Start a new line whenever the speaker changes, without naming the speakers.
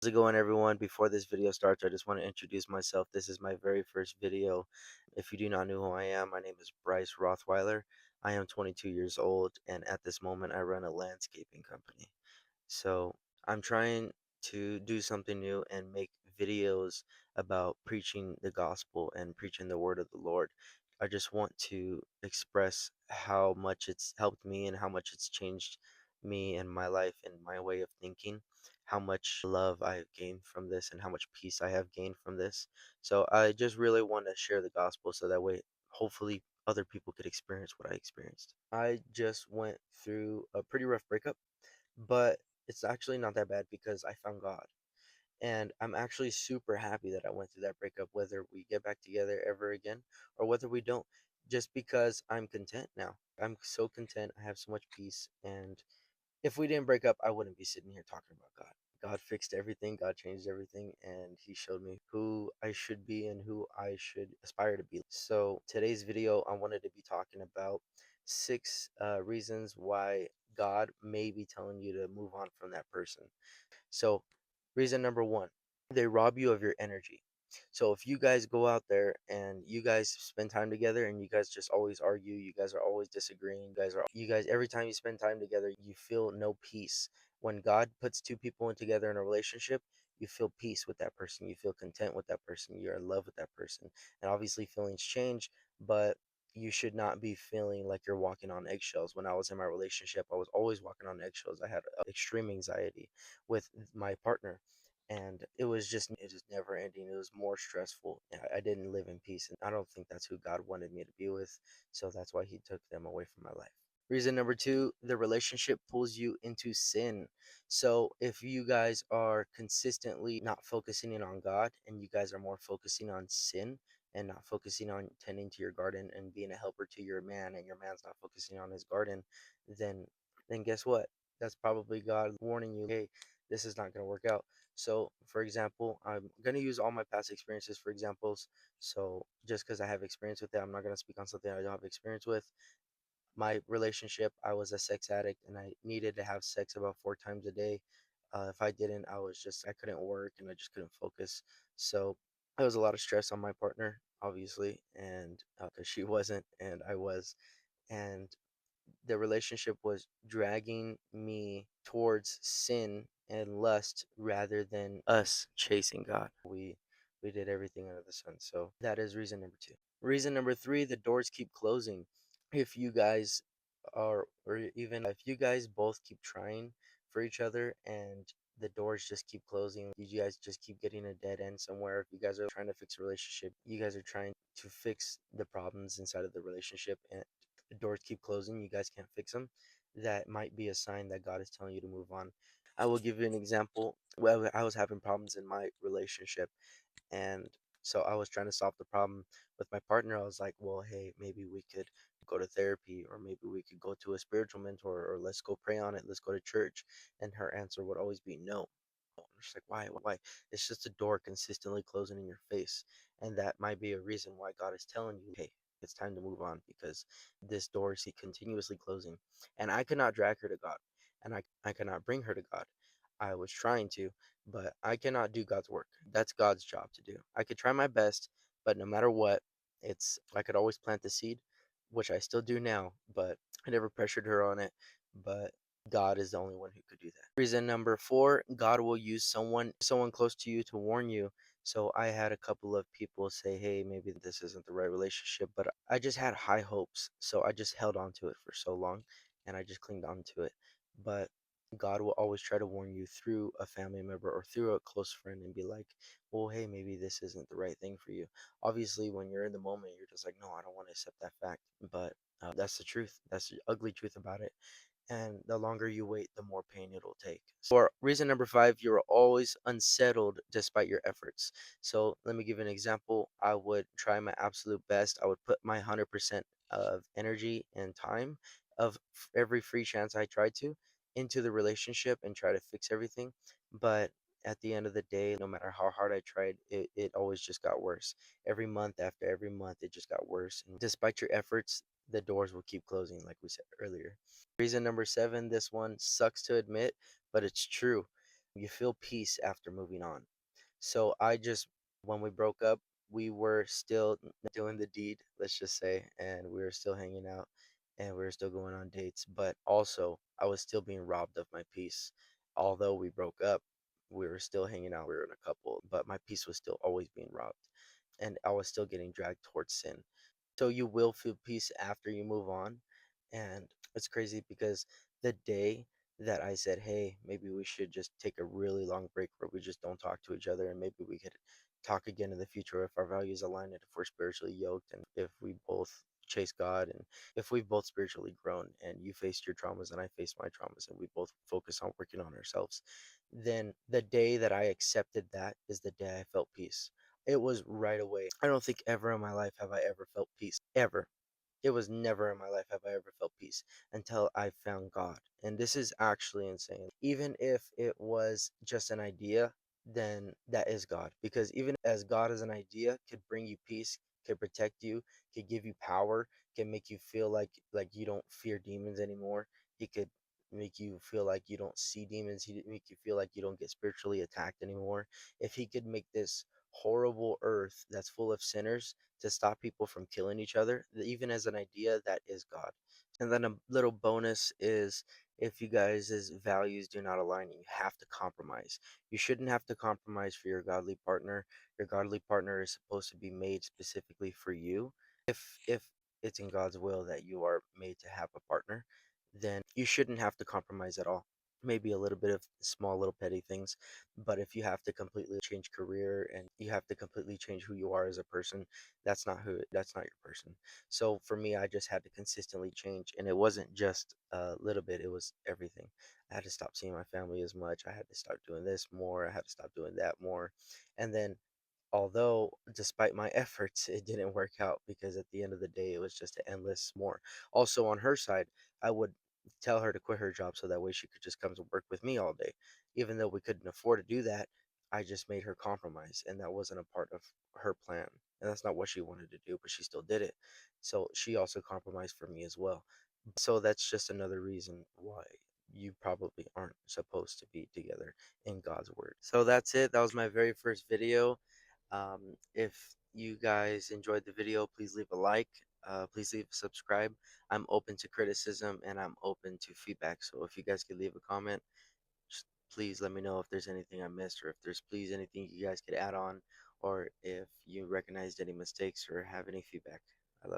How's it going, everyone? Before this video starts, I just want to introduce myself. This is my very first video. If you do not know who I am, my name is Bryce Rothweiler. I am 22 years old, and at this moment, I run a landscaping company. So I'm trying to do something new and make videos about preaching the gospel and preaching the word of the Lord. I just want to express how much it's helped me and how much it's changed me and my life and my way of thinking, how much love I have gained from this and how much peace I have gained from this. So I just really want to share the gospel so that way hopefully other people could experience what I experienced. I just went through a pretty rough breakup, but it's actually not that bad because I found God. And I'm actually super happy that I went through that breakup, whether we get back together ever again or whether we don't, just because I'm content now. I'm so content. I have so much peace. And if we didn't break up, I wouldn't be sitting here talking about God. God fixed everything, God changed everything, and He showed me who I should be and who I should aspire to be. So, today's video, I wanted to be talking about six reasons why God may be telling you to move on from that person. So, reason number one, they rob you of your energy. So, if you guys go out there and you guys spend time together and you guys just always argue, you guys are always disagreeing, you guys, every time you spend time together, you feel no peace. When God puts two people in together in a relationship, you feel peace with that person, you feel content with that person, you're in love with that person. And obviously, feelings change, but you should not be feeling like you're walking on eggshells. When I was in my relationship, I was always walking on eggshells. I had extreme anxiety with my partner, and it was never ending. It was more stressful. I didn't live in peace, and I don't think that's who God wanted me to be with, so that's why He took them away from my life. Reason number two, the relationship pulls you into sin. So if you guys are consistently not focusing in on God and you guys are more focusing on sin and not focusing on tending to your garden and being a helper to your man, and your man's not focusing on his garden, then guess what? That's probably God warning you, hey, this is not going to work out. So, for example, I'm going to use all my past experiences for examples. So, just because I have experience with it, I'm not going to speak on something I don't have experience with. My relationship, I was a sex addict and I needed to have sex about 4 times a day. If I didn't, I couldn't work and I just couldn't focus. So, it was a lot of stress on my partner, obviously, and because she wasn't and I was. And the relationship was dragging me towards sin and lust rather than us chasing God. We did everything under the sun. So that is reason number two. Reason number three, the doors keep closing. If you guys or even if you guys both keep trying for each other and the doors just keep closing, you guys just keep getting a dead end somewhere. If you guys are trying to fix a relationship, you guys are trying to fix the problems inside of the relationship, and the doors keep closing, you guys can't fix them, that might be a sign that God is telling you to move on. I will give you an example. Well, I was having problems in my relationship, and so I was trying to solve the problem with my partner. I was like, well, hey, maybe we could go to therapy, or maybe we could go to a spiritual mentor, or let's go pray on it, let's go to church. And her answer would always be no. I'm just like, why? Why? It's just a door consistently closing in your face. And that might be a reason why God is telling you, hey, it's time to move on, because this door is continuously closing. And I could not drag her to God, and I could not bring her to God. I was trying to, but I cannot do God's work. That's God's job to do. I could try my best, but no matter what, I could always plant the seed, which I still do now, but I never pressured her on it. But God is the only one who could do that. Reason number four, God will use someone close to you to warn you. So I had a couple of people say, hey, maybe this isn't the right relationship, but I just had high hopes. So I just held on to it for so long and I just clinged on to it. But God will always try to warn you through a family member or through a close friend and be like, well, hey, maybe this isn't the right thing for you. Obviously, when you're in the moment, you're just like, no, I don't want to accept that fact. But that's the truth. That's the ugly truth about it. And the longer you wait, the more pain it'll take. For reason number five, you're always unsettled despite your efforts. So let me give you an example. I would try my absolute best. I would put my 100% of energy and time of every free chance I tried to into the relationship and try to fix everything. But at the end of the day, no matter how hard I tried, it always just got worse. Every month after every month, it just got worse. And despite your efforts, the doors will keep closing, like we said earlier. Reason number seven, this one sucks to admit, but it's true. you feel peace after moving on. So I just, when we broke up, we were still doing the deed, let's just say, and we were still hanging out and we were still going on dates. But also, I was still being robbed of my peace. Although we broke up, we were still hanging out, we were in a couple, but my peace was still always being robbed. And I was still getting dragged towards sin. So you will feel peace after you move on. And it's crazy because the day that I said, hey, maybe we should just take a really long break where we just don't talk to each other and maybe we could talk again in the future if our values align and if we're spiritually yoked and if we both chase God and if we've both spiritually grown and you faced your traumas and I faced my traumas and we both focus on working on ourselves, then the day that I accepted that is the day I felt peace. It was right away. I don't think ever in my life have I ever felt peace. Ever. It was never in my life have I ever felt peace until I found God. And this is actually insane. Even if it was just an idea, then that is God. Because even as God as an idea could bring you peace, could protect you, could give you power, can make you feel like you don't fear demons anymore. He could make you feel like you don't see demons. He could make you feel like you don't get spiritually attacked anymore. If he could make this horrible earth that's full of sinners to stop people from killing each other, even as an idea, that is God. And then a little bonus is if you guys' values do not align, you have to compromise. You shouldn't have to compromise for your godly partner. Your godly partner is supposed to be made specifically for you. If it's in God's will that you are made to have a partner, then you shouldn't have to compromise at all. Maybe a little bit of small little petty things, but if you have to completely change career and you have to completely change who you are as a person, that's not your person. So for me, I just had to consistently change, and it wasn't just a little bit, it was everything. I had to stop seeing my family as much. I had to start doing this more. I had to stop doing that more. And then, although despite my efforts, it didn't work out because at the end of the day, it was just an endless more. Also, on her side, I would tell her to quit her job so that way she could just come to work with me all day. Even though we couldn't afford to do that, I just made her compromise, and that wasn't a part of her plan. And that's not what she wanted to do, but she still did it. So she also compromised for me as well. So that's just another reason why you probably aren't supposed to be together in God's word. So that's it. That was my very first video. If you guys enjoyed the video, please leave a like. Please leave a subscribe. I'm open to criticism and I'm open to feedback. So if you guys could leave a comment, just please let me know if there's anything I missed or if there's please anything you guys could add on or if you recognized any mistakes or have any feedback. I love it.